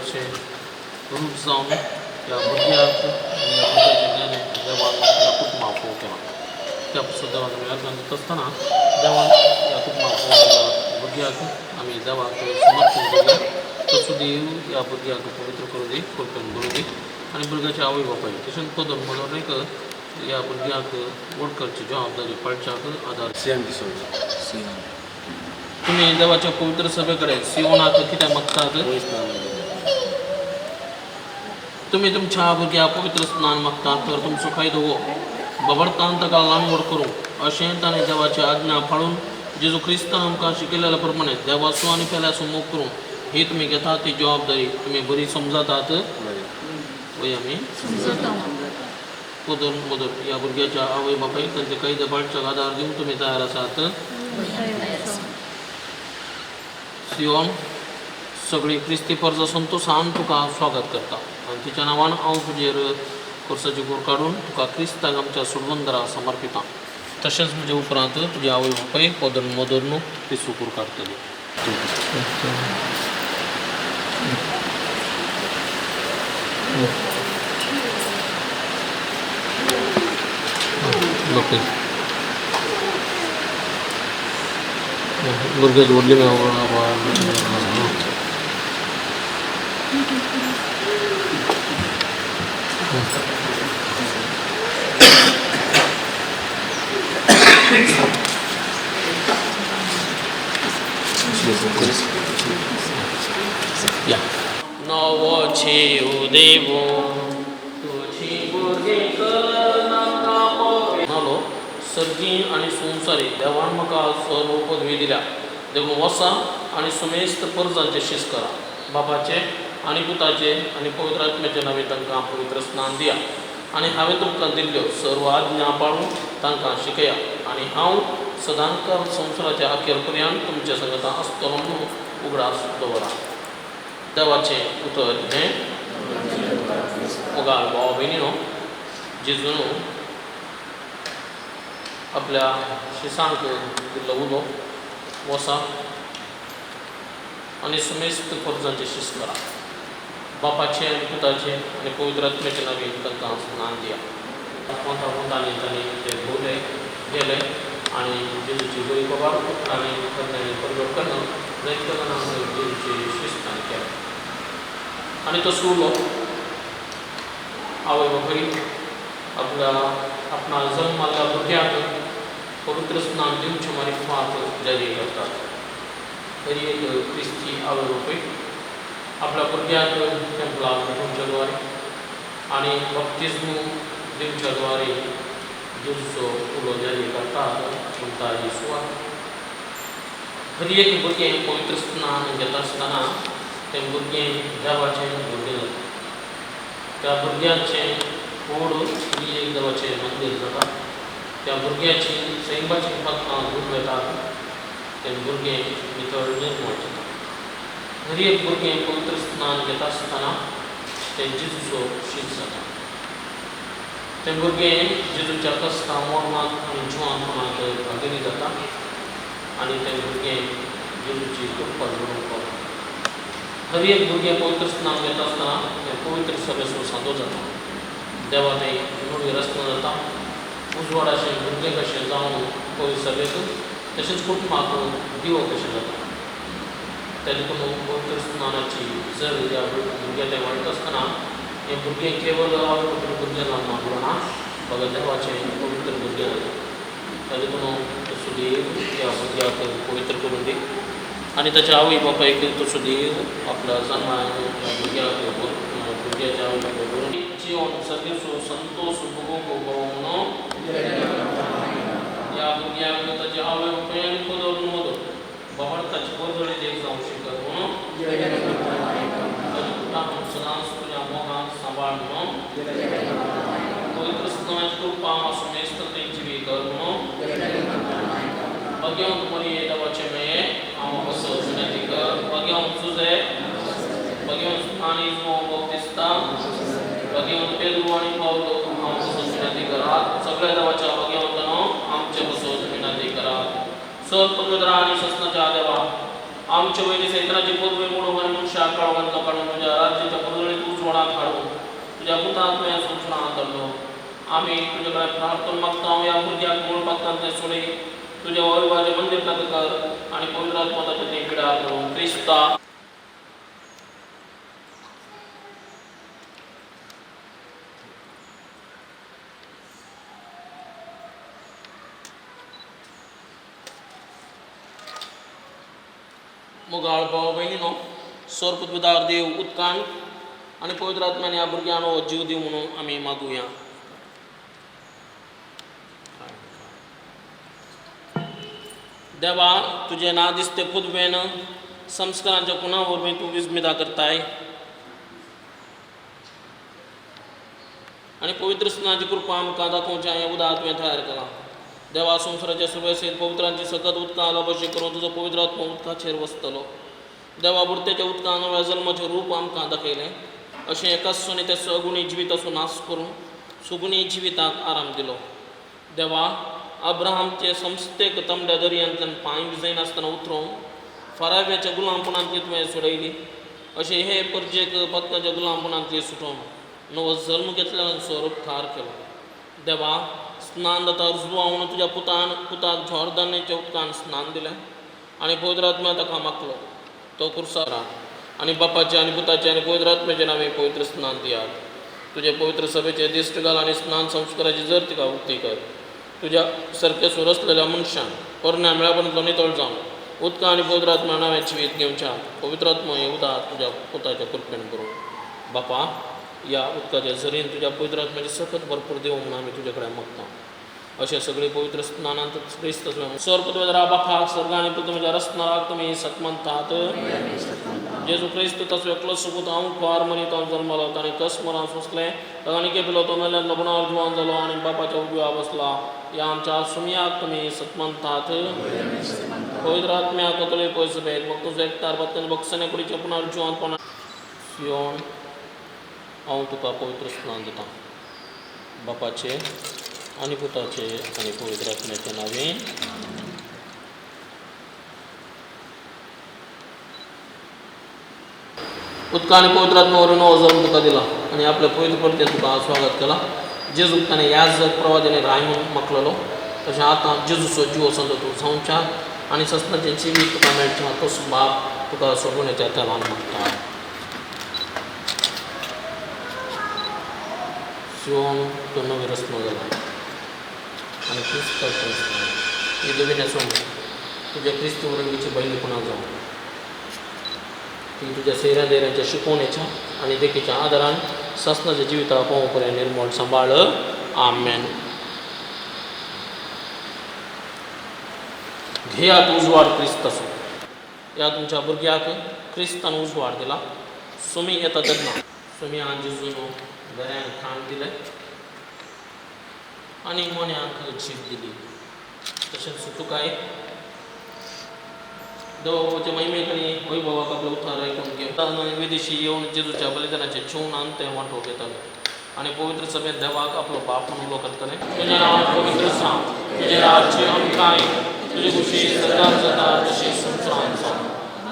देवाचे रूप जावन या भुरग्याक आनी ह्या भुरग्याचे ज्ञान देवान ह्या कुटुंबाक फोव केला. त्या पासून देवाक आमी अर्पण दिता आसतना देवान ह्या कुटुंबाक फोव केला भुरग्याक आमी देवाक समर्पण करूया. तसो देव ह्या भुरग्याक पवित्र करूं दी, करपेन करूं दी आनी भुरग्याच्या आवय बापाय तशेंच कदर मदोरनीक ह्या भुरग्याक व्हड करची जबाबदारी पाळच्याक आदार Sian Disonza. तुमी देवाच्या पवित्र सभे कडेन सियोनाक कित्याक मागतात? तुमी तुमच्या भुरग्याक पवित्र स्नान मागतात तर तुमचो फायदो हो. बाबडतान ताका लांबवड करूं अशें ताणें देवाची आज्ञा पाळून जेजू क्रिस्तान आमकां शिकयलेल्या प्रमाणे देवाचो आनी पेल्याचो मोग करूं ही तुमी घेतात ती जबाबदारी तुमी बरी समजतात. वय आमी पदर मदर ह्या भुरग्याच्या आवय बापायक तांचे कायदे पाळच्याक आदार दिवन तुमी तयार आसात. सियोन सगळी क्रिस्ती परजा संतोशान तुका स्वागत करता आनी तिच्या नांवान हांव तुजेर कर्साची कूर काडून तुका क्रिस्ताक आमच्या सुडवंदरा समर्पिता. तशेंच म्हजे उपरांत तुज्या आवय बापायक पदर मदर न्हू ती सुकूर काडटली. भुरग्याची व्हडली नवो छेऊ देवो तुझी भुरगी नालो सर्गी आनी संवसारी देवान म्हाका सर्व पदवी दिल्या. देखून वसा आनी सुमेस्त परजांचे शीस करा. बापाचे आनी पुताचे आनी पवित्र आत्म्याचे नांवे तांकां पवित्र स्नान दिया आनी हांवें तुमकां दिल्ल्यो सर्व आज्ञा पाळून तांकां शिकया आनी हांव सदांकाळ संवसाराच्या अखेर पर्यंत तुमच्या संगता आसतलो म्हणून उगडास दवरा. देवाचें उतर हें मोगाळ भाव भयणीनो जेजून आपल्या शिसांक दिल्लो उलो वसा आनी सुमेस्त परजांचे शीस करा. बापाचे आनी पुताचे आनी पवित्र आत्म्याचे नांवे तांकां स्नान दिया. पोंतांनी तांणी ते भोवले गेले आनी जेजूची बरी खबर आनी तांणी परगट करणं जायत्या जाणांक जेजूची शीस ताणें केलें. आनी तो सुरलो आवय बापाय आपणा जल्माल्या भुरग्याक पवित्र स्नान दिवचे मार्फत जारी करतात. तरी एक क्रिस्ती आवय बापाय आपल्या भुरग्याक टेंपलाक धाडूंच्या द्वारे आनी बप्तिस्म दिवच्या द्वारे जेजूचो उलो जारी करतात म्हणटा ही सुवात. खरी एक भुरगें पवित्र स्नान घेता आसतना तें भुरगें देवाचें भुरगें जाता. त्या भुरग्याचें कोड ही एक देवाचें मंदीर जाता. त्या भुरग्याची सैमाची पात्रां धूप येतात. तें भुरगें भितर निर्मळ जाता. खरी एक भुरगें पवित्र स्नान घेता आसतना तें जेजूचो शीस जाता. तें भुरगें जेजूच्या कश्टां मरणांत आनी जिवांतपणांत भागिनी जाता आनी तें भुरगें जेजूची कृपा जोडूंक पावता. खरी एक भुरगें पवित्र स्नान घेता आसतना तें पवित्र सभेचो सादो जाता. देवा तें नवी रचना जाता. उजवाडाचें भुरगें कशें जावन पवित्र सभेक तशेंच कुटुंबाक दिवो कशें जाता. त्या देखून पवित्र स्नानाची जर ह्या भुरग्याक तें वाडटा आसतना हें भुरगें केवळ आवय बापायचें भुरगें जावन मागलो बघा देवाचें पवित्र भुरगें जाता. त्या देखून तसो देव ह्या भुरग्याक पवित्र करून दी आनी ताच्या आवय बापायक तसो देव आपल्या जन्माक भुरग्याच्या आवय बापायक करून जीवन सगळेचो संतोष भोगूंक पावूंक ह्या भुरग्याक ताच्या आवय बापायन पदर मदर बाबडताची बरदळी देख जावंक शिकत म्हणून ताच्या पुताक सदांच तुज्या मोगान सांबाळ म्हणून पवित्र स्नानाची कृपा सुमेस्त तेंची बी कर म्हणून भगवंत मरिये देवाचे मेये हांव कसो विनंती कर. भगवंत तुझे भगवंत आनी बप्तिस्ता भगवंत पेद्रू आनी पावलो हांव कसो विनंती करात. सगळ्या देवाच्या भगवंतानो आमचे कसो विनंती करात. सर पवित्र आनी सस्नाच्या देवा आमचे वैरी सैतानाची पदवी मोडून आणि मनुष्य कळवंत काढून तुझ्या राज्याच्या पदवीत उजवणात घालून तुझ्या हुतात्म्या सूचना आणलो आम्ही तुझ्याकडे प्रार्थना मागतो या भुरग्याक मूळ पत्तांचे सोडे तुझ्या वैवाचे मंदिर कर आणि पवित्र आत्म्याच्या ते पिढा करून ख्रिस्ता मुगाळ भाऊ बहिणीनो स्वर्गपितार देव उत्कांड आणि पवित्र आत्म्याने या भुरग्यांनो जीव देव म्हणून आम्ही मागूया. देवा तुझे ना दिसते खुदवेन संस्कारांच्या कुणावर तू विस्मिता करताय आणि पवित्र स्नानाची कृपा आमकां दाखोवच्या या उदात्म्या तयार करा. देवा संसाराच्या सुवेसेत पवित्रांची सतत उदकां अभिषेक करून तुजो पवित्र आत्मा उदकाचेर वसतलो. देवा बुडतेच्या उदकां नव्या जल्माचें रूप आमकां दाखयलें अशें एकाच सोने त्या सगुणी जिविताचो नाश करून सुगुणी जिविताक आराम दिलो. देवा अब्राहामचे संस्थेक तमड्या दर्यांतल्यान पांय भिजय नासतना उतरोवन फराव्याच्या गुलामपणांतली तुवें सोडयली अशें हे परजेक पत्नाच्या गुलामपणांतली सुटोवन नवो जल्म घेतल्यान स्वरूप खार केलो. देवा स्नान जाता रुजवावन तुज्या पुताक जॉर्दानाच्या उदकान स्नान दिलें आनी पवित्र आत्म्या ताका मागलो तो कुर्सारा आनी बापाचे आनी पुताचे आनी पवित्र आत्म्याचे नांवे पवित्र स्नान दियात. तुजे पवित्र सभेचे दिश्ट घाल आनी स्नान संस्काराची जर तिका उक्ती कर. तुज्या सारके सुर आसलेल्या मनशान पोरण्या मेळापर्यंत नितळ जावन उदकां आनी पवित्र आत्म्या नांवें जिवीत घेवच्या पवित्र आत्मा हे उदाक तुज्या पुताच्या कृपेन करूं. बापा या उदकाच्या झरीन तुज्या पवित्र आत्म्याची सखत भरपूर देव म्हणून आमी तुजे कडेन मागता. अशें सगळे पवित्र स्नानांत क्रिस्त स्वर्गपदवेदरा बापा सर्ग आनी पृथ्वीच्या रचनाराक तुमी सत म्हणटात. जेजू क्रिस्त ताचो एकलो सुपूत हांव फार मनीत हांव जल्मालो ताणें कस मरान सोंसलें ताका केलो तो मेल्यान लग्नार जिवान जालो आनी बापाच्या उजव्या बसला. या आमच्या सुमयाक तुमी सत म्हणटात. पवित्र आत्म्या कतळे पयस भेट मग तुजो एकटार बत्तेन बक्षणे कुडीचे पुनर्जिवानपणा येवन हांव तुका पवित्र स्नान दिता बापाचे आनी पुताचे आनी पवित्र आत्म्याचे नांवें. उदका आनी पवित्र आत्म्यावरून नवो जल्म तुका दिला आनी आपल्या पवित्र परतेन तुका स्वागत केला. जेजूक ताणें याज प्रवादीने राय म्हणून मागलेलो तशें आतां जेजूचो जिवो संत तूं जावच्या आनी सस्नाचें जिवीत तुका मेळचें तोच बाप तुका सोडून येता ल्हान मागता. शिवोन तो नवी रस्म जाला आनी क्रिस्त ही दोन आसून तुज्या क्रिस्त वरंगीची बैलीपणां जावं ती तुज्या सैऱ्या देऱ्यांच्या शिकवणेच्या आनी देखीच्या आदारान सस्नाच्या जिविता पावो पर्यंत निर्मळ सांबाळ. आमेन. घेयात उजवाड क्रिस्ताचो. ह्या तुमच्या भुरग्याक क्रिस्तान उजवाड दिला. सुमी येता तेन्ना सुमी हांव जेजून बऱ्यान खाण दिलें आनी मोन्याक जीव दिली. तशेंच तुकाय देवाचे महिमे करी वैभवाक आपलो उद्धार आयकून घे. विदेशी येवन जेजूच्या बलिदानाचे जेवण आनी ते वांटो घेताले आनी पवित्र सभेत देवाक आपलो बाप म्हणून उलो करताले. तुजें नांव पवित्र सांग तुजें राज्य आमकांय तुजे खुशी सरकार जाता तशी संवसारांत जावं.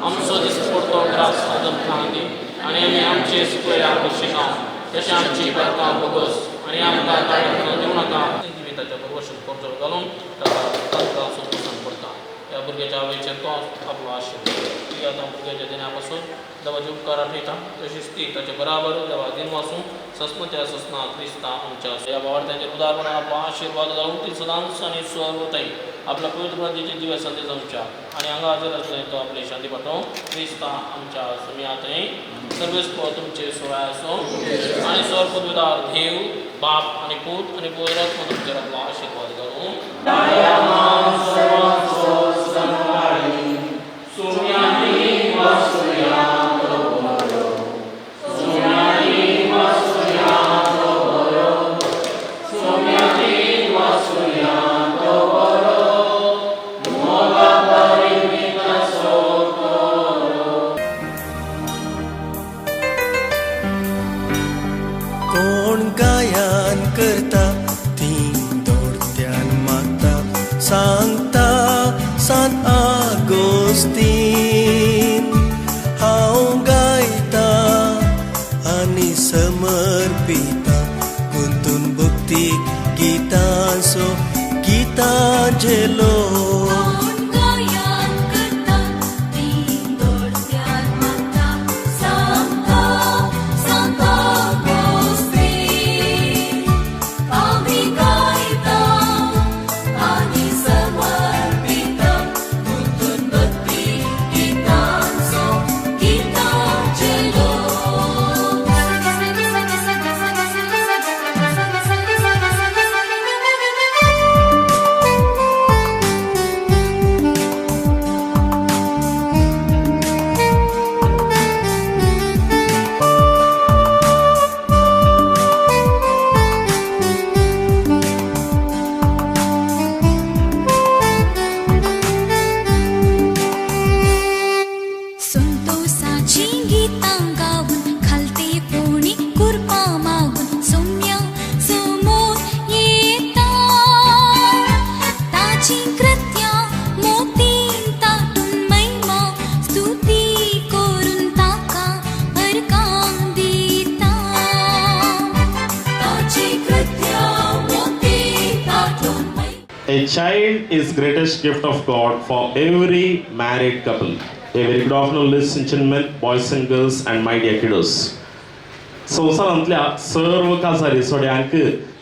आमचो दीस पडतो त्रास आमकां दी आनी आमी आमचे सुकयल्याक शिकाव तशें आमची बायकां बोगस आनी आमकां काळजांत दिवं नाका. जिविताच्या परवशांत कर्जो घालून ताका तांकां संतोशान पडता. ह्या भुरग्याच्या आवयचेर तो आपलो आशिर्वाद ती आतां भुरग्याच्या दिना पासून देवाचे उपकार आठयता तशीच ती ताचे बराबर देवा दिन वाचून सस्मत्या ससना क्रिस्ता आमच्या ह्या वावरत्यांचेर उदारपणान आपलो आशिर्वाद घालून ती सदांच आनी सर्वताई आपल्या पवित्र प्रांतीचे दिवस संदेश जावच्या आनी हांगा हजर आसले तो आपली शांती पाठोवं. क्रिस्ता आमच्या सुमयातय सर्वेस्प तुमचे सोय आसूं आनी स्वर्गपदवीदार देव बाप आनी पूत आनी पवित्र आत्मा तुमचेर आपलो आशिर्वाद घालूं. कोण गायन करता ती दोडत्यान मागता सांगता सांत आगोस्तीन माझे A child is greatest gift of God for every married couple. A very good afternoon, ladies and gentlemen, boys and girls, and my dear kiddos. संवसारांतल्या सर्व काजारी सोड्यांक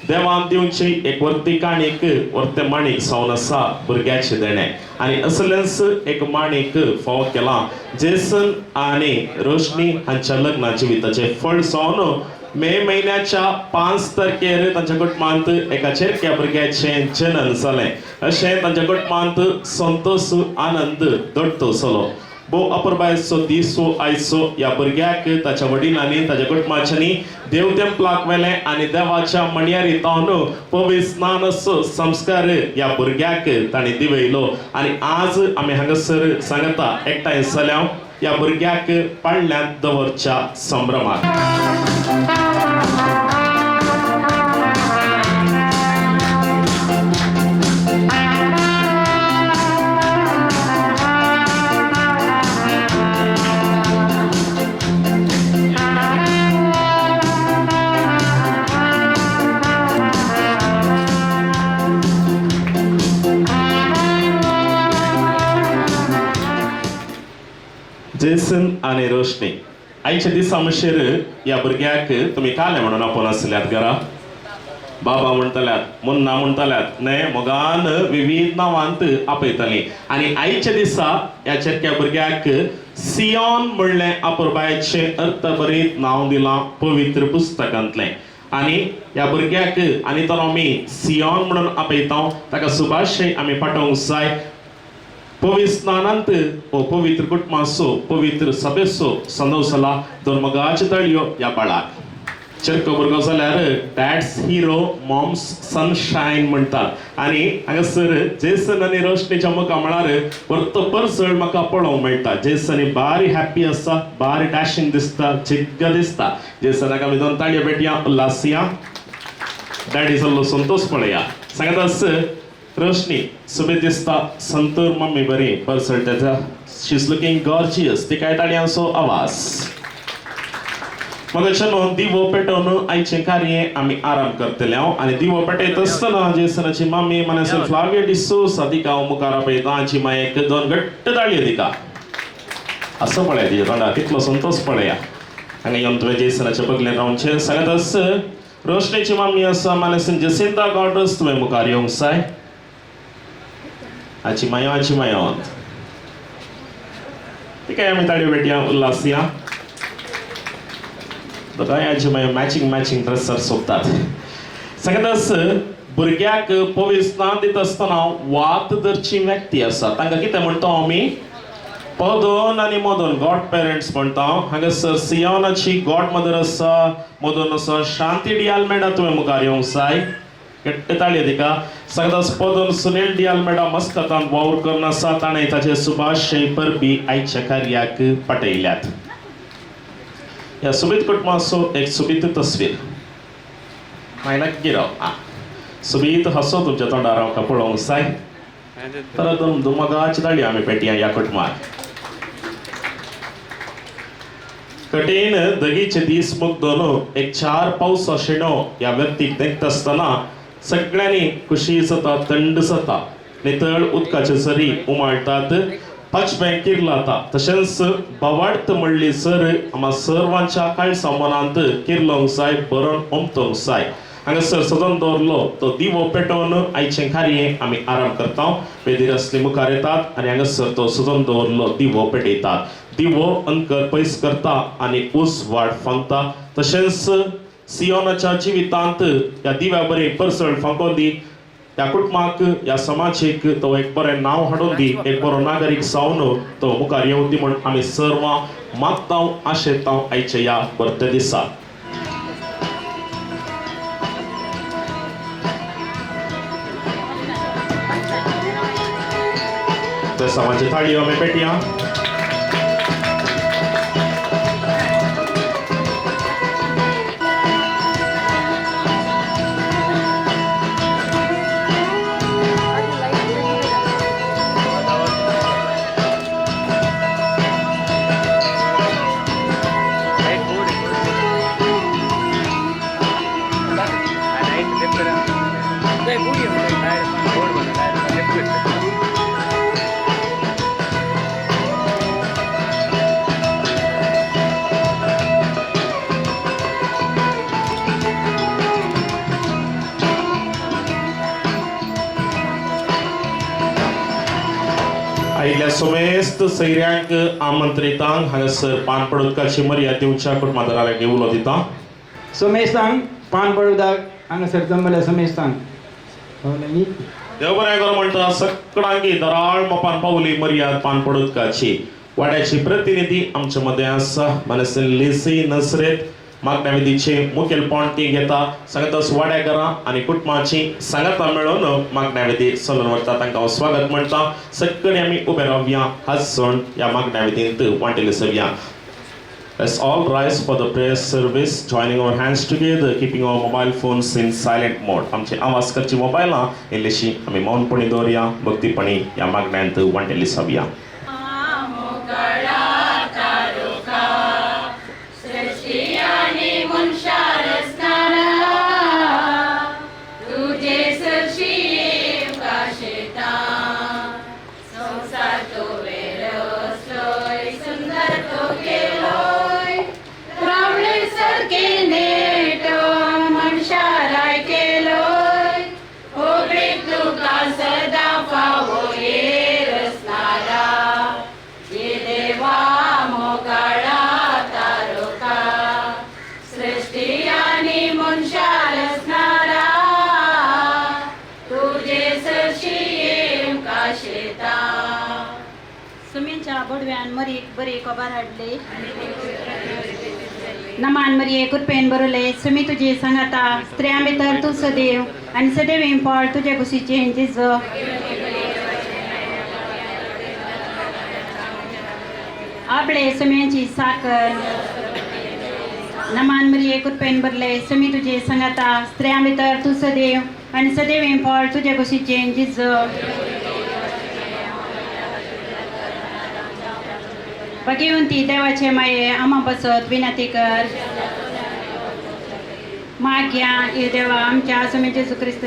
देवान दिवची एक वर्ती काणीक वर्ते माणीक सावन आसा भुरग्याचे देणे आनी असलेंच एक माणीक फावो केला जेसन आनी रोशनी हांच्या लग्ना जिविताचे फळ सावन मे महिन्याच्या 5 तारखेर तांच्या कुटुंबांत एका चेरक्या भुरग्याचें जनन जालें अशें तांच्या कुटुंबांत संतोष आनंद दडतलो भोव अपुरबायचो दीस आयचो ह्या भुरग्याक ताच्या वडिलांनी ताच्या कुटुंबाच्यांनी देव तेंपलाक व्हेलें आनी देवाच्या मणयारी तावन पवित्र स्नानाचो संस्कार ह्या भुरग्याक तांणी दिवयलो आनी आज आमी हांगासर सांगता एकठांय जाल्या ह्या भुरग्याक पाळण्यांत दवरच्या संभ्रमाक जेसन आनी रोशनी आयच्या दिसा म्हणशीर ह्या भुरग्याक तुमी काले म्हणून आपोवन आसल्यात घरा बाबा म्हणटल्यात मुन्ना म्हणटल्यात न्हय मोगान विविध नांवांत आपयतालीं आनी आयच्या दिसा ह्या चेरक्या भुरग्याक सियोन म्हणलें अपुरबायेचें अर्थभरीत नांव दिलां पवित्र पुस्तकांतलें आनी ह्या भुरग्याक आनी तर आमी सियोन म्हणून आपयता ताका सुभाषय आमी पाठोवंक जाय पवित्र स्नानांत ओ पवित्र कुटुंबाचो पवित्र सभेचो संदोसला दोन मोगाच्यो तळयो ह्या बाळाक चेरको भुरगो जाल्यार डॅड्स हिरो मॉम्स सनशायन म्हणटात आनी हांगासर जेसन आनी रोशनीच्या मुखार म्हळ्यार परतोपर चड म्हाका पळोवंक मेळटा जेसन बारी हॅप्पी आसा बारी डॅशिंग दिसता जिग्ग दिसता जेसनाक आमी दोन ताळयो भेटया उल्हासिया डॅडी जाल्लो संतोष पळया सांगता रोशनी सुबेज दिसता संतूर मम्मी बरी पर्सट त्याचा शी इज लुकिंग गॉर्जियस ती काय ताळयांचो आवाज मगच्यान दिवो पेटोवन आयचे कार्य आमी आराम करतले आनी दिवो पेटयत आसतना जेसनाची मम्मी मनासर फ्लाविया डिसोसा दिका मुखार आपयता हांची मायेक दोन घट्ट ताळयो दिका असो पळया तिच्या तोंडार कितलो संतोष पळया हांगा येवन तुवें जेसनाचे बगलें रावचें सांगत आस रोशनीची मम्मी आसा मनासन जसिंता गॉडस तुवें मुखार येवंक जाय आची मायो ठीक आहे आम्ही ताळयो भेटया उल्हासिया दोगांय आजी मायो मॅचिंग ड्रेसर सोबतात सांगतास भुरग्याक पवित्र स्नान दित आसतना वात धरची व्यक्ती आसा तांकां कितें म्हणटा आमी पदोन आनी मदन गॉड पेरेंट्स म्हणटा हांगासर सियोनाची गॉड मदर आसा मदन आसा शांती डियाल्मेडा तुवें मुखार येवंक जाय घट्ट ताळयो दिका सांगतास पदोन सुनील डियाल्मेडा मस्कतान वावर करून आसा ताणें ताचे सुभाषय परबी आयच्या कार्याक पाठयल्यात ह्या सुबीत कुटुंबाचो एक सुबीत तस्वीर मायनाक गिराव सुबीत हसो तुमच्या तोंडार आमकां पळोवंक जाय तर दुमगाची ताळयो आमी पेटया ह्या कुटुंबाक कठीण दगीचे दीस मुक्तोन एक 4 पावसा शेणो ह्या व्यक्तीक देखता आसतना सगळ्यांनी खुशी जाता थंड जाता नितळ उदकाचे सरी उमाळटात पचपें किर्लाता तशेंच बवाडत म्हणली सर आम्हा सर्वांच्या काळसा मनांत किर्लोंक जाय बरोवन उमटोंक जाय हांगासर सजोन दवरलो तो दिवो पेटोवन आयचे कार्ये आमी आराम करता वेदीर असली मुखार येतात आनी हांगासर तो सजोन दवरलो दिवो पेटयतात दिवो अंकर पयस करता आनी उस वाड फांगता तशेंच सियोनाच्या जिवितांत ह्या दिव्या बरी परसळ फांकोन दी ह्या कुटुंबाक ह्या समाजीक तो एक बरें नांव हाडून दी एक बरो नागरीक जावन तो मुखार येवं दी म्हण आमी सर्वां मागता आशेता आयच्या ह्या बर्थे दिसा समाजी थाळी आमी पेटया आयिल्ल्या समेस्त सैऱ्यांक आमंत्रितांक हांगासर पान पडोवपाची मर्यादा दिवच्या कुटुंबादारांक उलो दिता समेस्तांक पान पडोवपाक हांगासर जमल्या समेस्तांक देव बरें करूं म्हणटा सगळ्यांकी दराळ मोपान पावली मर्याद पान पडोवपाची वाड्याची प्रतिनिधी आमच्या मदें आसा मनसेन लिसी नसरेत मागण्या मुखेलपण ती घेता सांगतास वाड्याकारां आनी कुटुंबाची सांगाता मेळून मागण्या विधी चलून वता तांकां हांव स्वागत म्हणटा सगळीं आमी उबे रावया हांसून ह्या मागण्या विधींत वांटेले सवया Let's all rise for the prayer service, joining our hands together, keeping our mobile phones in silent mode. आमचे आवाज करची मोबायलां इल्लीशी आमी मौनपणी दवरया भक्तीपणी ह्या मागण्यांत वांटेली सवया बडव्यान मरी बरी खबर हाडली नमान मरिये कृपेन बरयले सुमी तुजी सांगाता स्त्रियां भितर तूं सदैव आनी सदैव इंपाळ तुजे कुशीचे जिज आपले सुम्यांची साकर नमान मरिये कृपेन बरले सुमी तुजी सांगाता स्त्रियां भितर तूं सदैव आनी सदैव इंपाळ तुजे कुशीचे जिज भगिवंती देवाचे माये आम्हा बसत विनंती कर माग्या हे देवा आमच्या सुमे जेजू ख्रिस्त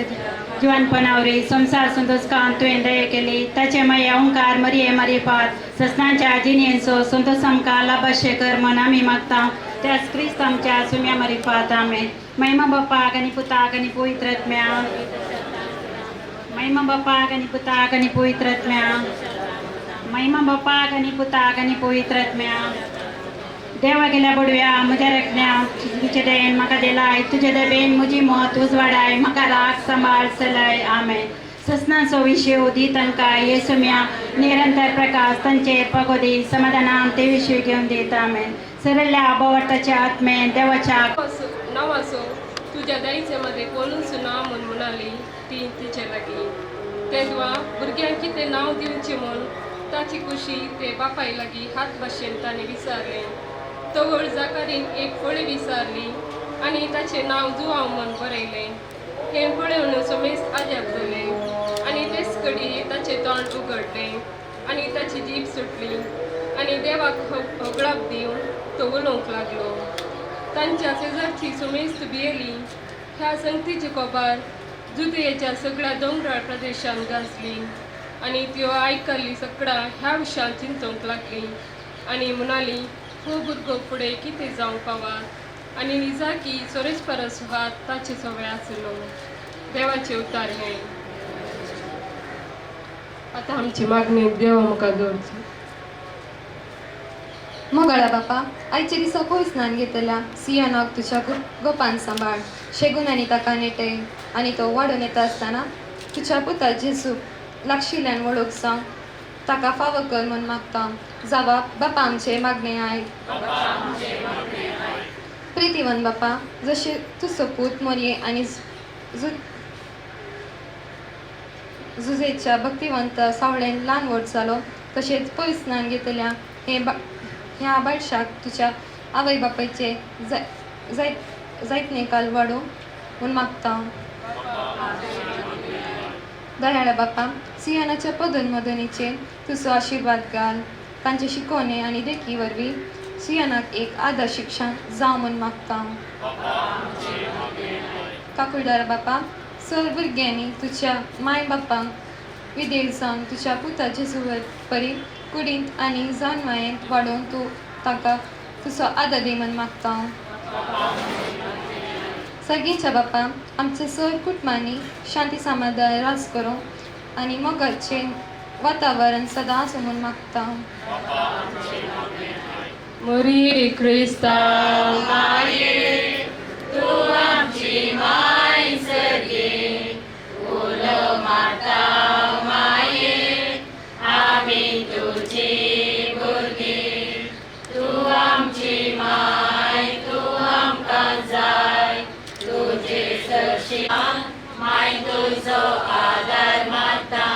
जिवनपणावरी संसार संतोषकांत तुवें दया केली ताचे माये ओंकार मरिये मारिपात ससनांच्या जिनेंचो संतोष आमकां लाभाशे कर म्हण आमी मागता त्याच क्रिस्त आमच्या सुम्या मारिपात आमे महिमा बापाक आनी पुताक आनी पवित्र आत्म्या महिमा बापाक आनी पुताक आनी पवित्र आत्म्या महिमा बापाक आनी पुताक आनी पवित्र आत्म्या देवा गेल्या बडव्या म्हज्या रखण्या तुजे देण म्हाका दिलाय तुजे देबेन म्हजी मत उजवाडाय म्हाका राख सांबाळ चलय आमे ससनाचो विशय उदी तांकां येसुम्या निरंतर प्रकाश तांचे पगोदी समाधानान ते विशय घेवन दित आमे सरल्या आबावटाच्या आत्मेन देवाच्या नावाचो तुज्या दयेचे मध्ये कोणूच नांव म्हूण म्हणाली ती तिचे लागीं तेदवा भुरग्यांक कितें नांव दिवचें म्हूण ताची खुशी ते बापाय लागीं हात भाशेन ताणें विचारलें तवळ जाकारीन एक फळी विचारली आनी ताचें नांव जुआंव म्हूण बरयलें हें पळोवन समेस्त आजाप जाले आनी तेच घडये ताचें तोंड उगडलें आनी ताची जीब सुटली आनी देवाक होगळाप दिवन तो उलोवंक लागलो तांच्या शेजारची समेस्त भियेली ह्या संगतीची खबर जुदयेच्या सगळ्या दोंगराळ प्रदेशांत गाजली आणि त्यो आयकल्ली सगळा ह्या विशयान चिंतूंक लागली आणि म्हणाली हो भुरगो फुडें कितें जावंक फावा आणि निजा की चोरेच परस हात ताचे सवय आसलो. देवाचे उतार हे. आता आमची मागणी देवा मुखार दवरची. मोगळा बापा, आयचे दिसा खंय स्नान घेतल्या सियानाक तुझ्या गोपान सांबाळ, शेगून आनी ताका नेटय आनी तो वाडून येता आसतना तुझ्या पुता जेजू लागशिल्ल्यान वळोवक सांग, ताका फावो कर म्हूण मागता. जावा बापा आमचे मागणे आयक. प्रितीवन बापा, जशे तुजो पूत मोरये आनी जुजेच्या भक्तिवंत सावळेन ल्हान व्हड जालो, तशेंच पयस स्नान घेतल्या ह्या बाळशाक तुझ्या आवय बापायचे जायतने काल वाडो म्हूण मागता. दयाळा बापा, सियानाच्या पदोन्मदनीचेर तुजो आशिर्वाद घाल. तांचे शिकोवणे आनी देखी वरवीं सियानाक एक आदर्श शिक्षण जावं म्हूण मागता. काकुळदार बापा, सर भुरग्यांनी तुझ्या माय बापांक विदेर जावन तुझ्या पुता जेजू परी कुडींत आनी जावन मायेंत वाडोवन तूं ताका तुजो आदर दी म्हूण मागता. सर्गेच्या बापा, आमचे सर कुटुंबांनी शांती समाधान रास करूं आनी मोगाचें वातावरण सदां आसूं म्हूण मागता. मोरी क्रिस्तांव माये, तूं आमची माय सर्गे, उलो माता माये, आमी तुजी भुरगीं. तूं आमची माय, तूं आमकां जाय, तुजे सरशियान माय तुजो आदार माता.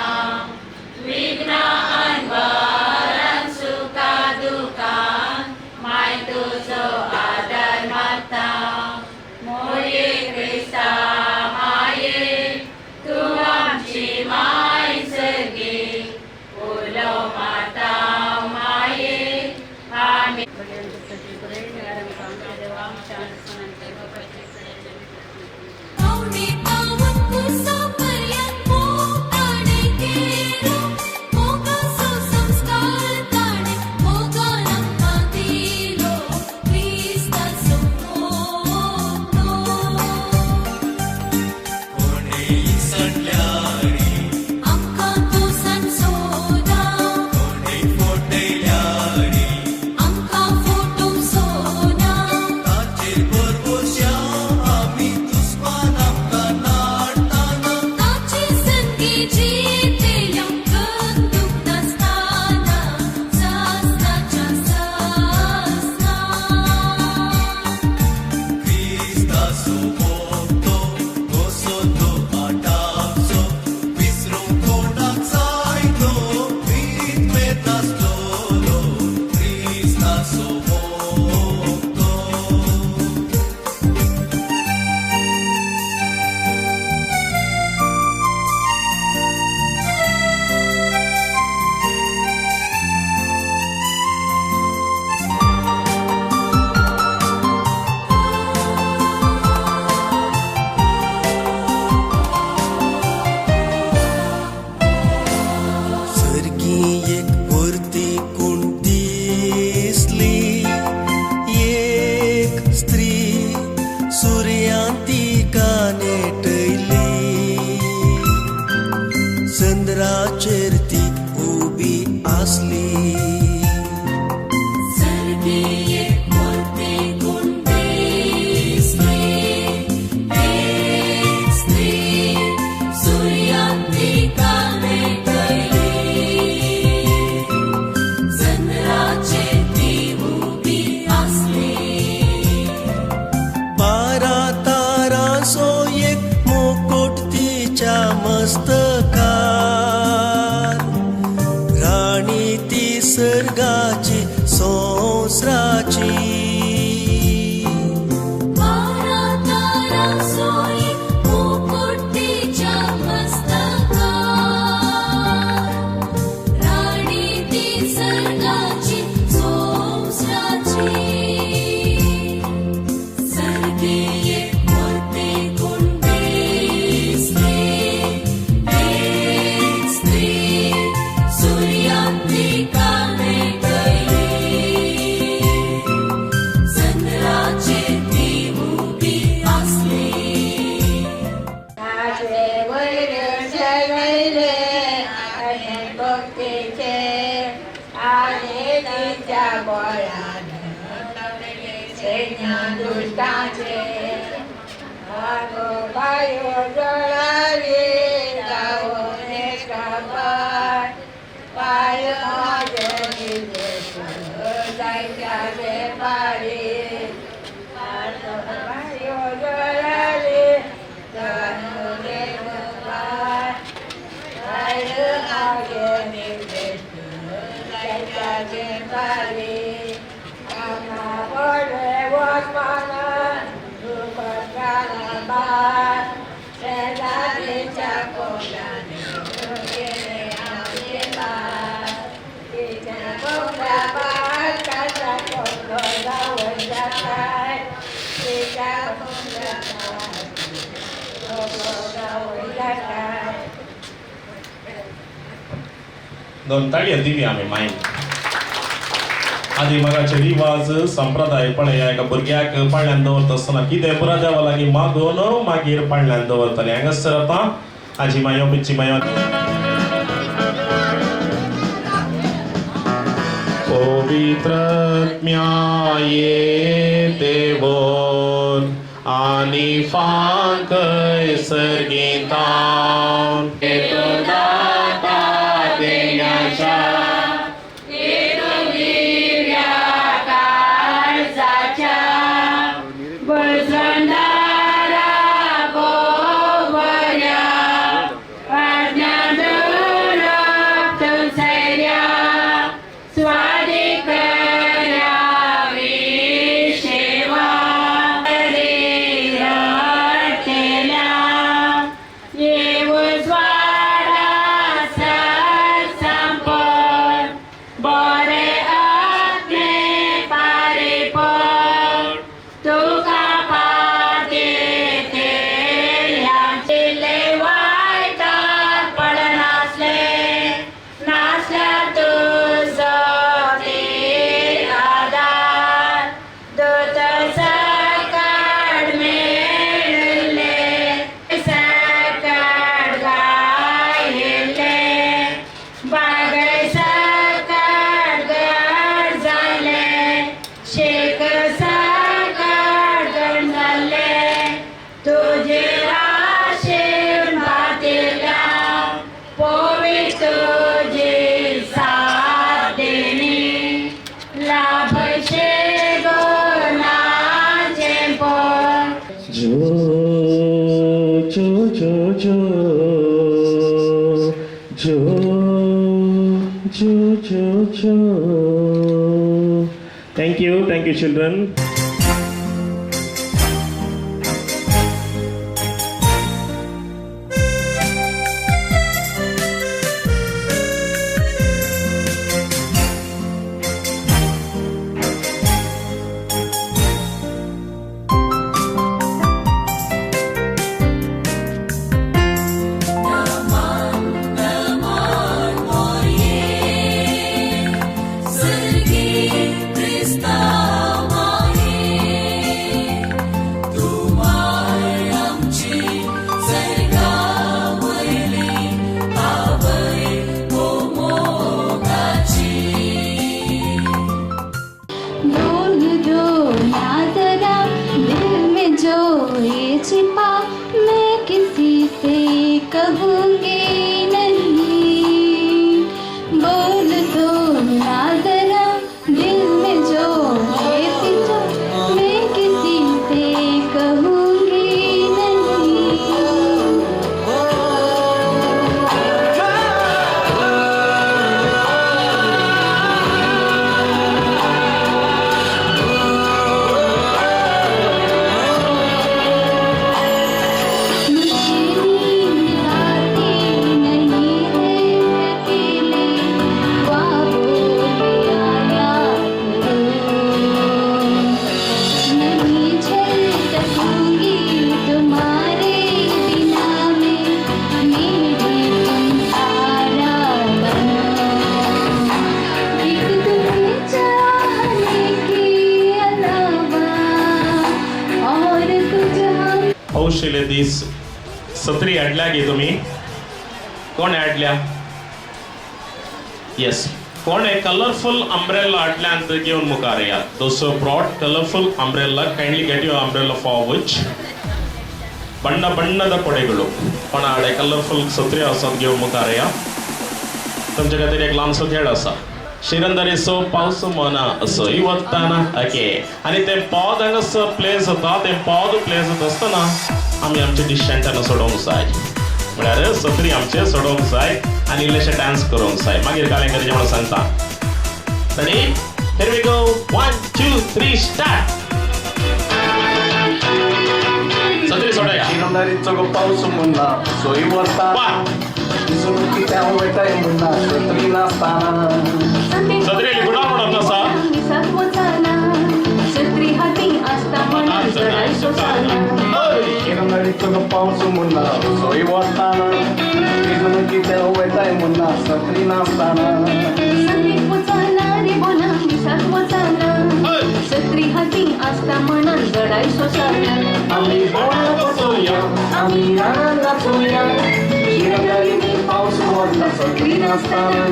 विघ्नां आनी बरां सुखा दुखान माय तुजो आदार माता. मोरये क्रिस्ता माये, तूं आमची माय सर्गे, उलो माता माये, आमी चंद्राचेर ती उबी आसली. राणी ती सर्गाची संवसाराची. Stay छे आने तिच्या बळानं सैन्य दुष्टाचे आगो बायो जळाले गावने काबार पाय माझे निर्देश जायच्या पारी आगो बायो जळाले गावने काबार पाय आगे निर्देश जायच्या पारी आम्हा बळे वसमाना दुपटाला शेजारीच्या कोंडाने गेले आमचे बाळ तिच्या कोंडा बाळ काचा कोंड जावं जाताय तिच्या कोंडा जावं जाताय दोन ताळी दिली आम्ही माहीत आधी मगाचे रिवाज संप्रदाय पण या एका भुरग्याक पाळण्यान दवरता आसतना कितें पुरा देवा लागीं मागून मागीर पाळण्यान दवरताले हांगासर आतां आजी मायो पिच्ची मायो पवित्रत्म्याये देवोन आनी फांकय सर्गीतान दाता देण्याच्या Thank you children. हौशिले दीस सत्री हाडल्या गे तुम्ही कोण हाडल्या येस कोण कलरफुल अम्ब्रेला हाटल्यांत घेवन मुखार या दोस broad colourful umbrella kindly get your umbrella forward ಬಣ್ಣ ಬಣ್ಣದ ಕೊಡೆಗಳು पण आडे कलरफुल सत्री आसात घेवन मुखार या तुमच्या खातीर एक ल्हानसो खेळ आसा शिरंदरेचो पावस मना असो वताना ओके आनी ते पद हांगासर प्ले जाता ते पद प्ले जाता आसतना आमी आमचे डिस्टंटान सोडोवंक जाय म्हळ्यार सत्री आमचे सोडोवंक जाय आनी इल्लेशे डान्स करूंक जाय मागीर कालें करचें म्हणून सांगता ready here we go 1 2 3 start सत्री सोडया शिरंदारीचो गो पावस म्हणना सोय वता दिसून कित्या वयताय म्हणना सत्री नासतना सत्री लिगुडा म्हणून आसा शिरंदारीचो गो पावस म्हणना सोय वता दिसून कित्या वयताय म्हणना सत्री नासतना सत्री हाती आसता मनान जडाय सोसाना आमी बोळा बसोया आमी रानांत नाचोया शिरंदारीनी पावस वता सत्री नासतना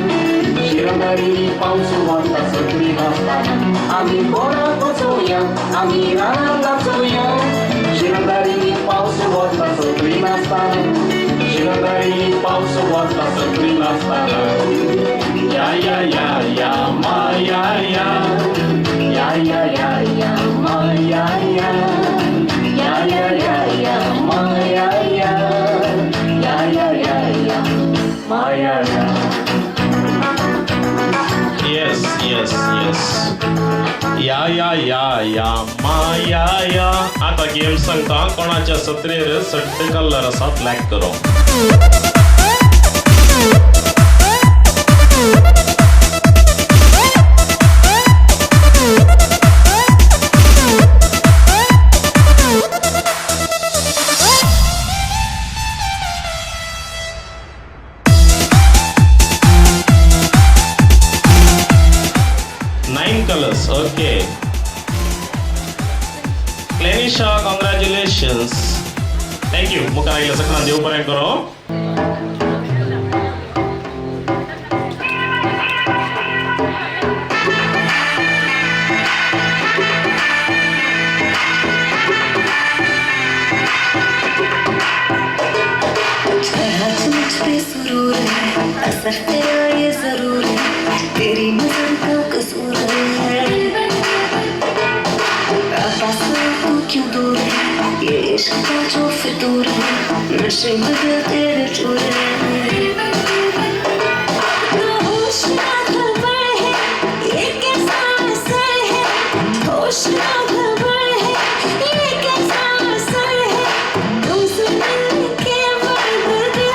शिरंदारीनी पावस वता सत्री नासतना आमी बोळा बसोया आमी रानांत नाचोया शिरंदारीनी पावस वता सत्री नासतना शिरंदारीनी पावस वता सत्री नासतना या या या या मा या या या या या या मा या या या या या या मा या या या या या या मा या या येस येस येस या या या या मा या या आता गेम सांगता कोणाच्या सत्रेर सट्ट कलर आसा ब्लॅक करो colors okay Clenisha congratulations thank you मुखार आयिल्ले सगळ्यांक देव बरें करो असर तेरा ये जरूर है तेरी नजर का कसूर है तू क्यों दूर है ये इश्क का जो फितूर है नशे में दिल तेरे चूर है होश ना खबर है ये कैसा असर है होश ना खबर है ये कैसा असर है तुमसे मिलने के बाद दिल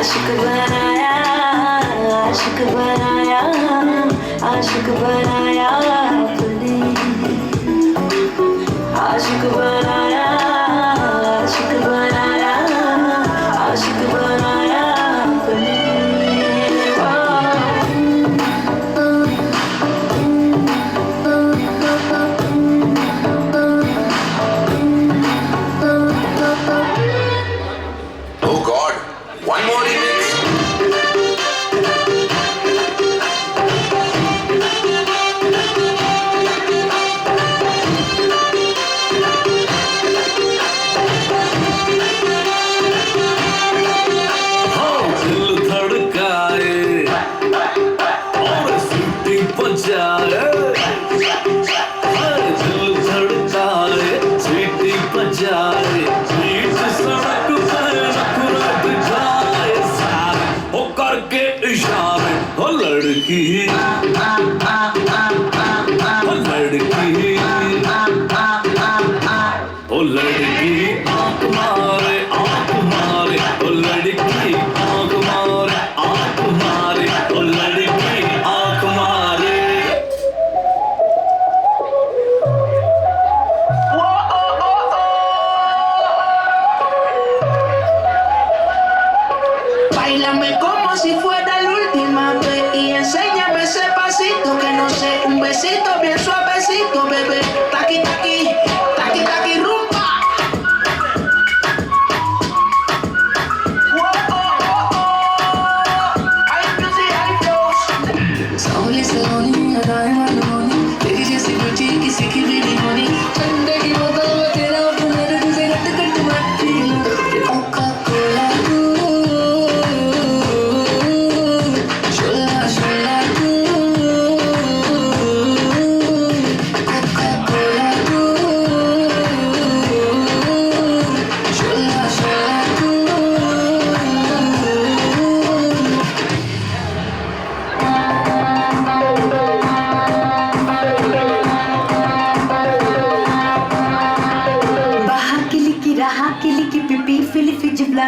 आशिक बनाया आशिक बनाया आशिक बनाया आपने आशिक बनाया आशिक बनाया आशिक बनाया आपने Oh God, one more remix.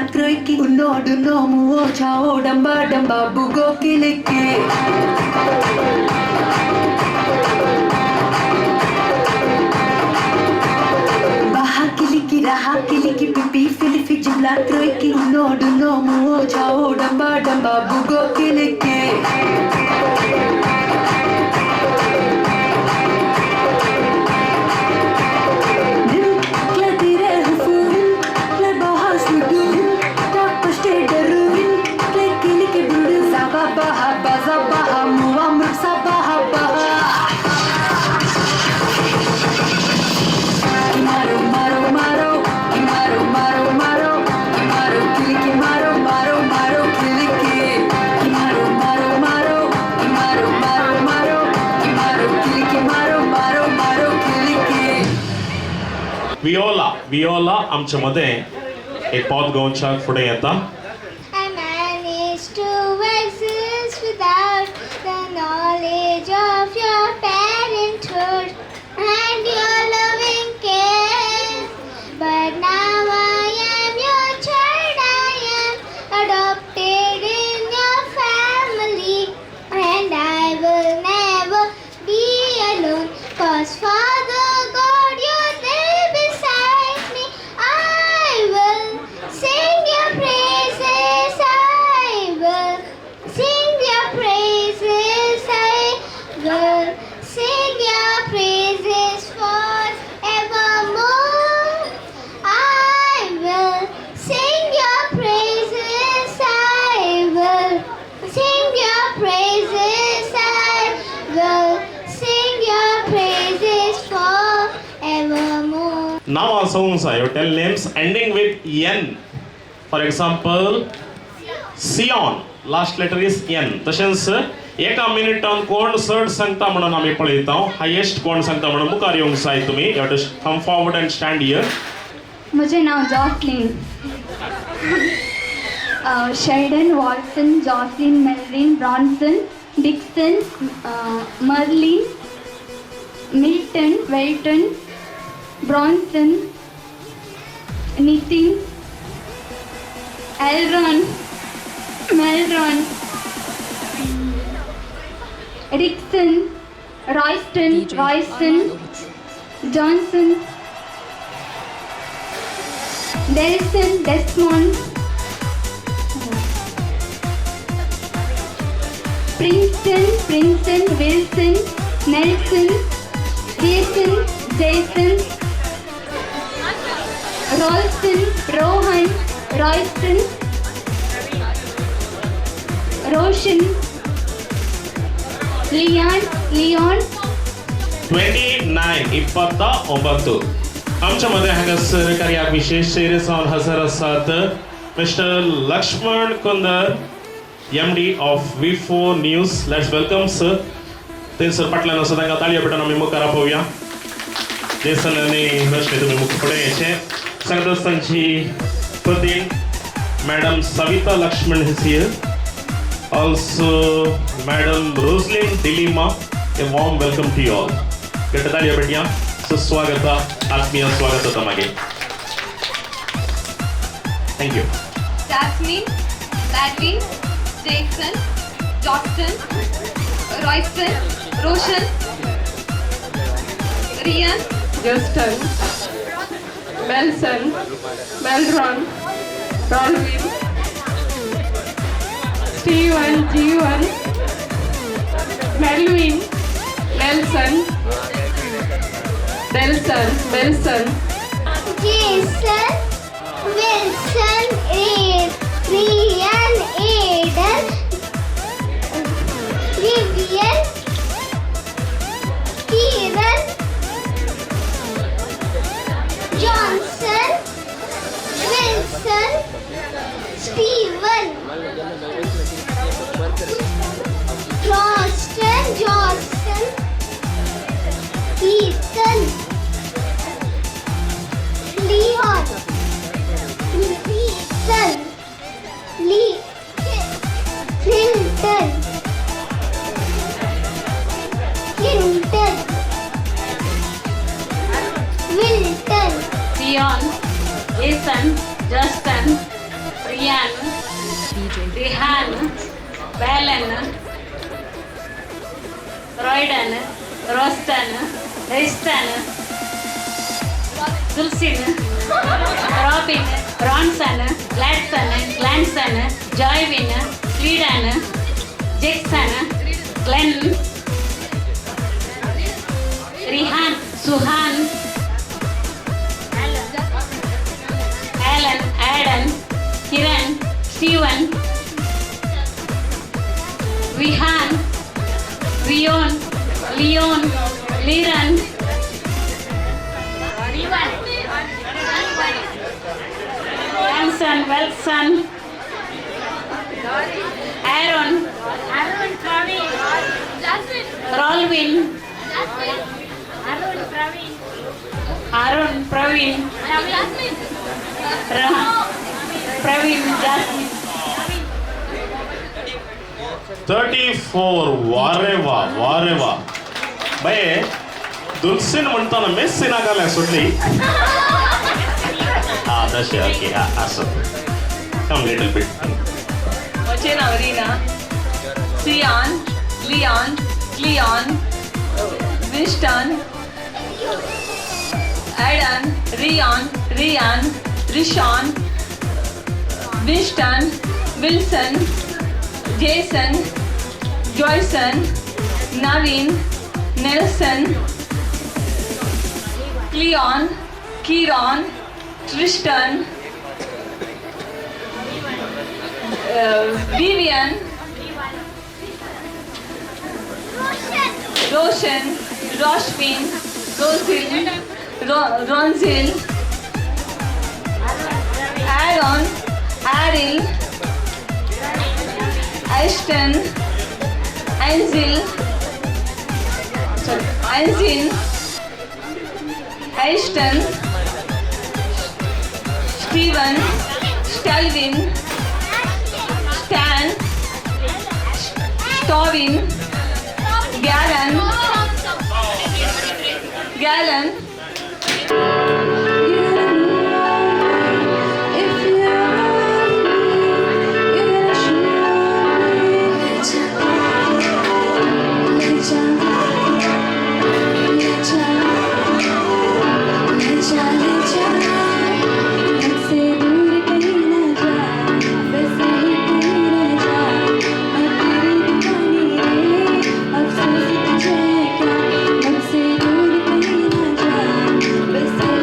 Giuliacroichi, unodu nomu, ciao, damba, damba, bugo, kiliki. Baha, kiliki, raha, kiliki, pipi, filifi, Giuliacroichi, unodu nomu, ciao, damba, damba, bugo, kiliki. Viola आमच्या मध्ये एक पद गावच्या पुढे येता. I managed to exist without the knowledge of your parenthood and your loving care. But now I am your child, I am adopted in your family, and I will never be alone. 'Cause Father God, you're there beside me. I will sing your praises. I will sing your praises. I will sing your praises forevermore. I will sing your praises. I will sing your praises. I will sing your praises forevermore. Now our songs are, you tell names ending with N. For example, Sion. Last letter is N. तशेंच एका मिनिटान कोण चड सांगता म्हणून आमी पळयता. Highest कोण सांगता म्हणून मुखार येवंक जाय तुमी. You have to come forward and stand here. मुझे नाम Jocelyn. Sheldon, Walson, Jocelyn, Melvin, Bronson, Dixon, Merlin, Milton, Welton, Bronson, Nitin, Elron, Melron, Dixon, Royston, Johnson, Delson, Desmond, Prinson, Wilson, Nelson, Jason, Rolson, Rohan, Royston, Roshan, Leon 29 29 आमच्या मध्ये हांगासर कार्याक विशेष सेरे जावन हजर आसात Mr Laxman Kundar MD of V4 News. Let's welcome sir. ते सर पाटल्यान असं तांकां ताळयो पेटोवन आमी मुखार आपोवया. जेसन आनी रश्मी तुमी मुखार फुडें येचे. संघस्थांची पत्नी madam Savita Laxman is here. Also Madam Roslyn Dilima. A warm welcome to you all. ಗಟ್ಟ ತಾಳಿಯ ಬೆಟ್ಟಿಯ ಸುಸ್ವಾಗತ ಆತ್ಮೀಯ ಸ್ವಾಗತ ತಮಗೆ. Thank you. Jasmine, Ladwin, Jason, Johnston, Royston, Roshan, Rian, Justin, Melson, Melron, Rolwin, Steven, Jeevan, Melvin, Nelson, Nelson, Melson, Jason, Wilson, Rian, Aiden, Vivian, Kieran, Johnson, Wilson, Steven, Roston, Johnson, Ethan, Leon, Ethan, Clinton, Wilton, Dion, Jason, Justin, Ryan Rihan बैलन Roydon Roston Riston दुल्सिन Robin Ronson Gladson Glanson Joyvin Sweden Jackson Glen Rihan Suhan Allen Aidan Kiran Steven Vihan Vion Leon लीरन Wilson, Wilson, Aaron, Rolvin, Arun, Praveen, Praveen, Jasmine. 34 वारे वा बाये दुल्सिन म्हणताना Messi नागाल्या सुटली तशें okay असं कम लिटल बिट म्हजें नांव रिना सियान लियान क्लियान Wiston Aidan Ryan Ryan Rishan Wiston Wilson Jason Joyson Naveen Nelson Cleon Kieron Tristan, Vivian, Roshan, Roshvin, Rosil, Ronzil, Aaron, Aril, Ashton, Anzil, Ashton, Steven, Stelvin, Stan, Stovin, Galen, Best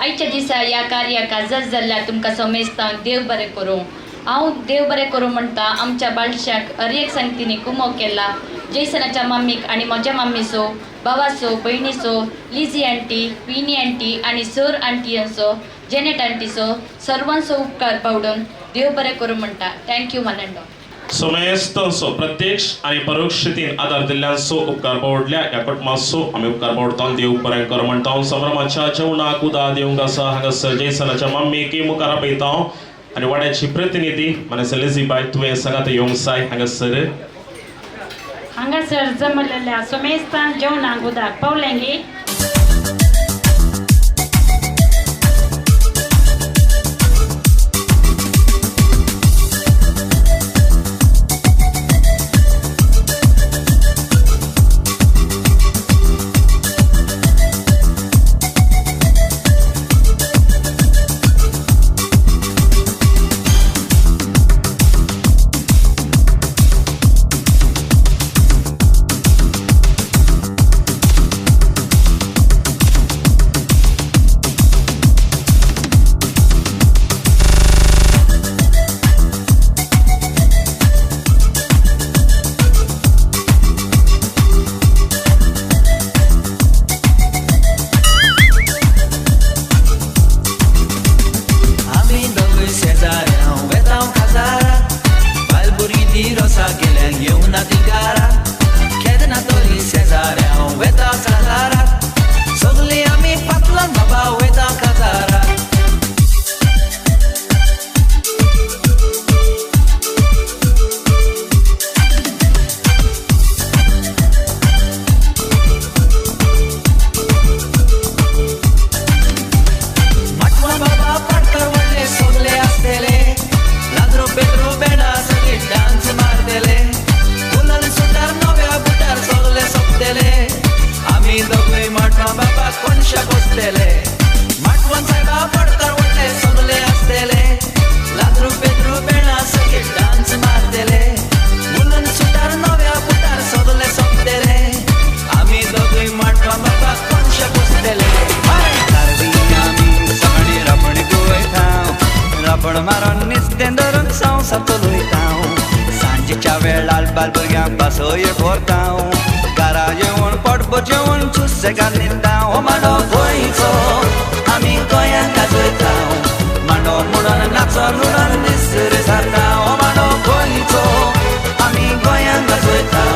आयच्या दिसा ह्या कार्याक हजर जाल्ल्या तुमकां समेस्तांक देव बरें करूं. हांव देव बरें करूं म्हणटा आमच्या बालशाक हर एक संगतींनी कुमो केला. जेसनाच्या मम्मीक आनी म्हज्या मम्मीचो, भावाचो, भयणीचो, लिझी आंटी, विनी आंटी आनी सर आंटीयांचो, जेनेट आंटीचो सर्वांचो उपकार पावडून देव बरें करूं म्हणटा. थँक्यू मलंडो. समेस्तांचो प्रत्यक्ष आणि परोक्ष रितीन आदार दिल्ल्यांचो उपकार पावडल्या ह्या कुटुंबाचो आमी उपकार पावडता. देव बरें कर म्हणटा. संभ्रमाच्या जेवणाक उदा दिवंक आसा हांगासर जेसनाच्या मम्मीक मुखार आपयता आनी वाड्याची प्रतिनिधी मनस लिझीबाय तुवें सगात येवंक जाय हांगासर. हांगासर जमलेल्या समेस्तांक जेवणाक उदक पावलेंगी. सांजेच्या वेळार बालभुरग्यांक बासोय भरतां. घरा येवन पडपो जेवण सुसेगाद न्हिदतां. मांडो गोंयचो आमी गोंयांत गाजयतां. मांडो म्हणून नाचोन उडोन दीस सारतां. मांडो गोंयचो आमी गोंयांत गाजयतां.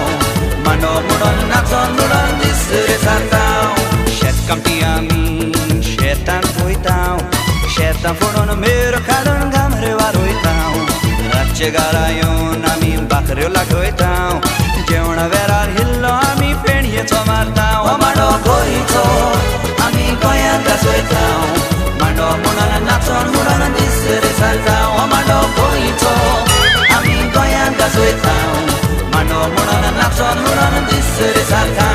मांडो म्हणून नाचोन उडोन दीस सारतां. शेत कामटी आमी शेतांत वयतां. शेतां फोडून मेरो काडून गामरे वारोयतां. रातचे घरा येवन आमी बाकऱ्यो लाटयतां. जेवणा वेळार हिल्लो आमी पेणयेचो मारतां. मांडो गोंयचो आमी गोंयांत गाजयतां. मांडो म्हणून नाचोन म्हणून दीस सारतां. मांडो गोंयचो आमी गोंयांत गाजयतां. मांडो म्हणून नाचोन म्हणून दीस सारतां.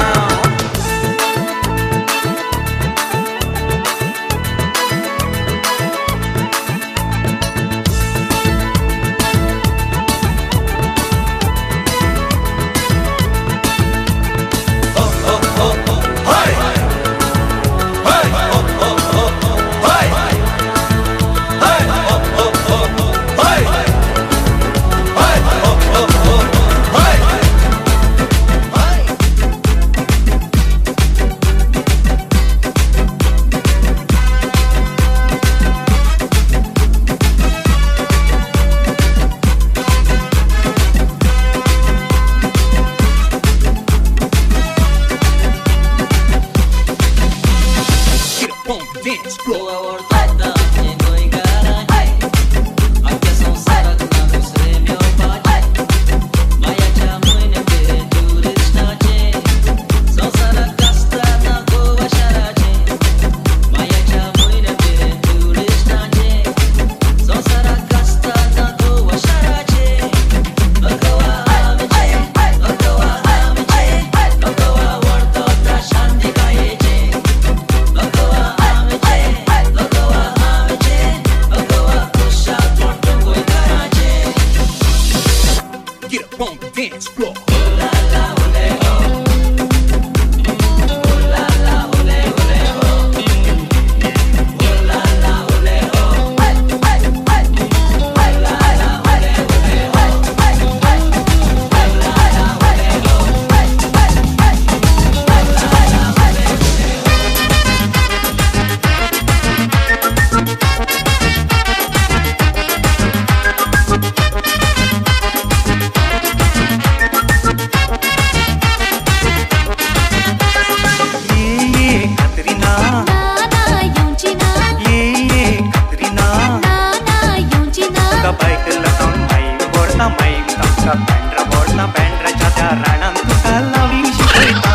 ना माईक तुमका बँड्र बोडना बँड्र छात्या राणान तुका लावी शिकयता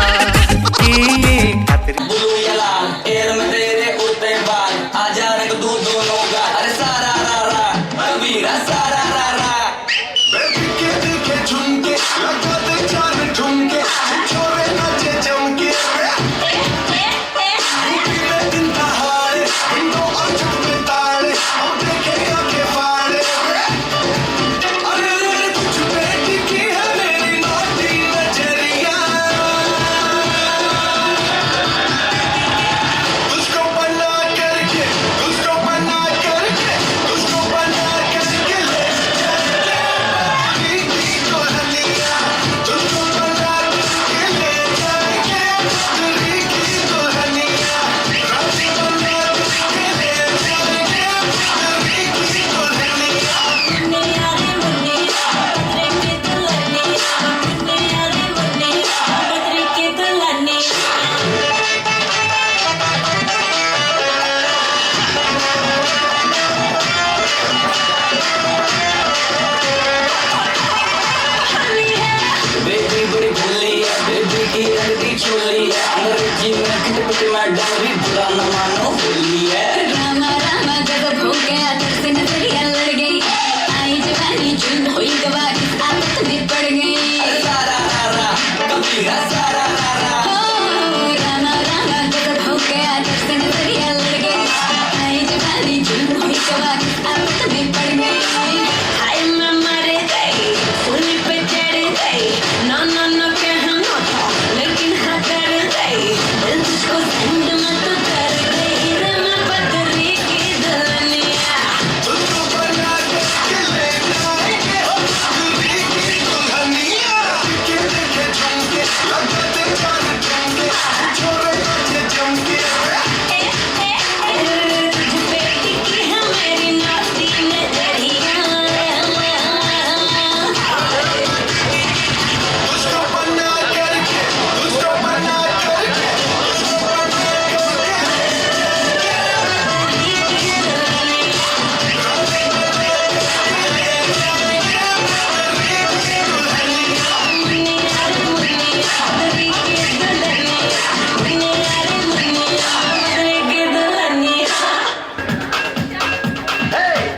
खात्री बुलूयाला एर में तेरे उड़ते बाल आजा रंग दू दोनों का अरे सारा रा रा वीरा सारा रा रा दिखे दिखे झुमके लगा दे चार झुमके छोरे नाचे चमके दिन दहाड़े विंडो और छत पे ताले अब देखे आंखें फाड़े अरे अरे तुझ पे टिकी है मेरी नौटी नजरिया तुझको बना करके तुझको बना करके तुझको बना करके ले तुझको बना करके ले जाएंगे तेरी की दुल्हनिया राजी बना करके ले जाएंगे तेरी की दुल्हनिया बेबी बड़ी भूली है बेबी की रंगी चोली है अंग्रेजी में खिटपिट में डांगी बुरा न मानो भूली है रामा रामा जब भूखे आदर से नजरिया लड़ गई आई जवानी चुन हुई गवा की आदत में पड़ गई अरे सारा रा रा कबीरा सारा रा रा रामा रामा जब भूखे आदर से नजरिया लड़ गई आई जवानी चुन हुई गवा की आदत में पड़ गई हाय मैं मर गई सूली पे चढ़ गई नो नो नो कहना था लेकिन हाँ कर गई दिल तुझको सेंड मत कर गई रे मैं बदरी की दुल्हनिया तुझको बना करके ले जाएंगे तेरी की दुल्हनिया दिखे दिखे झुमके लगा दे चार झुमके छोरे नाचे चमके तुझ पे टिकी है मेरी नाती नजरिया तुझको बना करके तुझको बना करके तुझको बना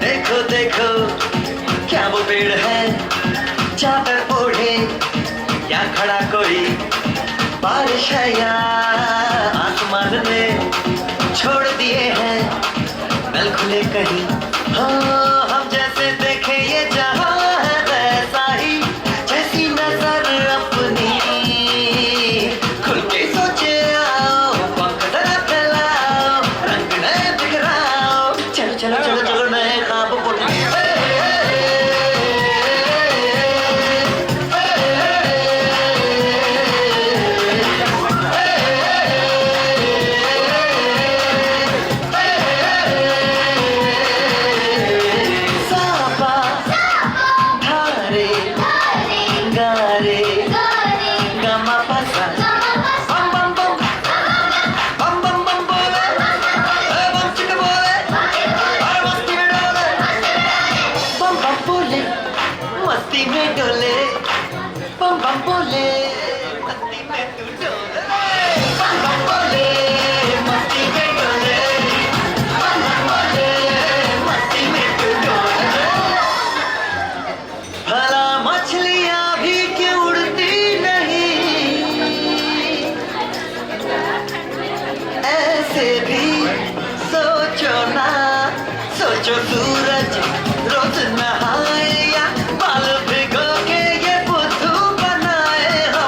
देखो देखो क्या वो पेड़ है चादर ओढ़े या खड़ा कोई बारिश है या आसमान में छोड़ दिए हैं नल खुले कहीं हाँ हम जैसे देखे ये जहां है वैसा ही जैसी नजर अपनी खुल के सोचे आओ पंख जरा फैलाओ रंग नए बिखराओ चलो चलो चलो चलो नए ख्वाब बुने सापा धारे गारे गमा पसा बम बम बम बम बम बम बोले बम चिक बोले और मस्ती में डोले बम बम बोले मस्ती में डोले बम बम बोले मस्ती में तू डोले बम बम बोले मस्ती में डोले बम बम बोले मस्ती में तू डोले भला मछलियां भी क्यों उड़ती नहीं ऐसे भी सोचो ना सोचो सूरज रोज नहाए या बाल भिगो के ये बुद्धू बनाए हो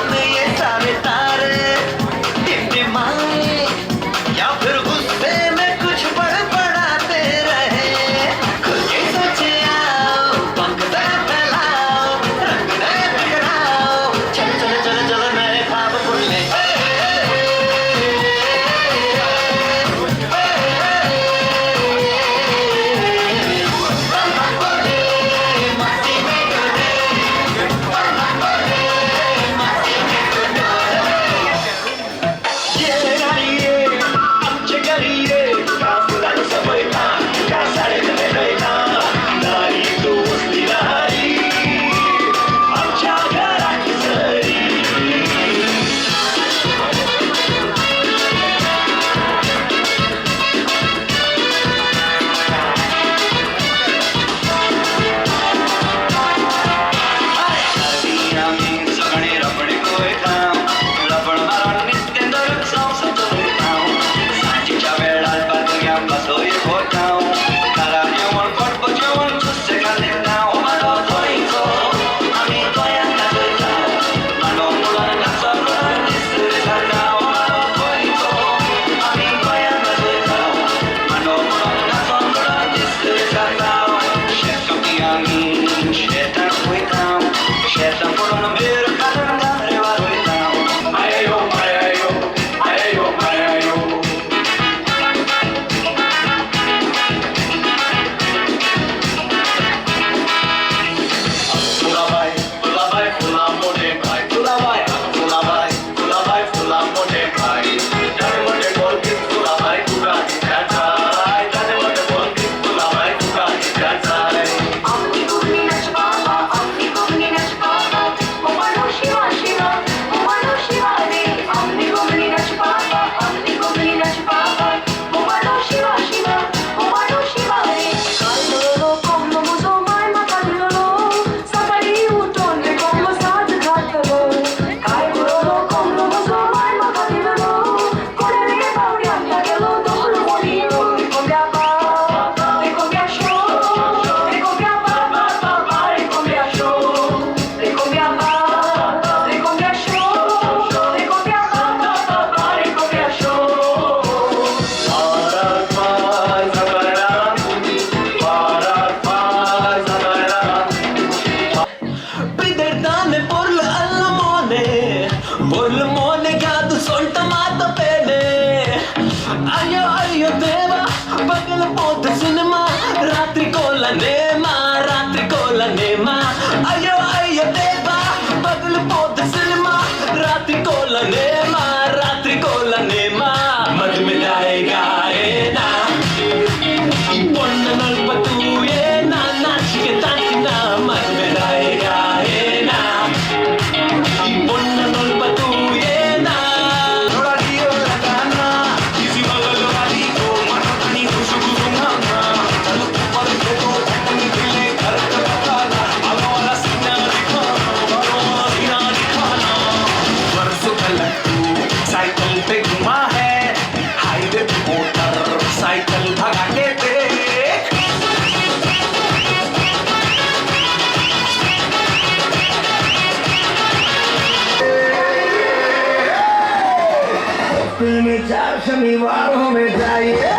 शनिवारों में जाइए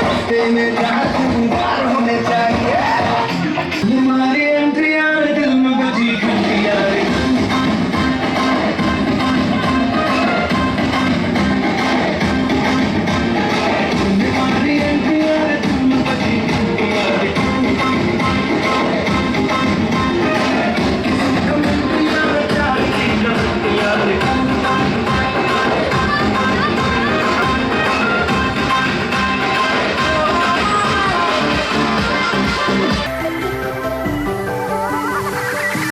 हफ्ते में 4 दिन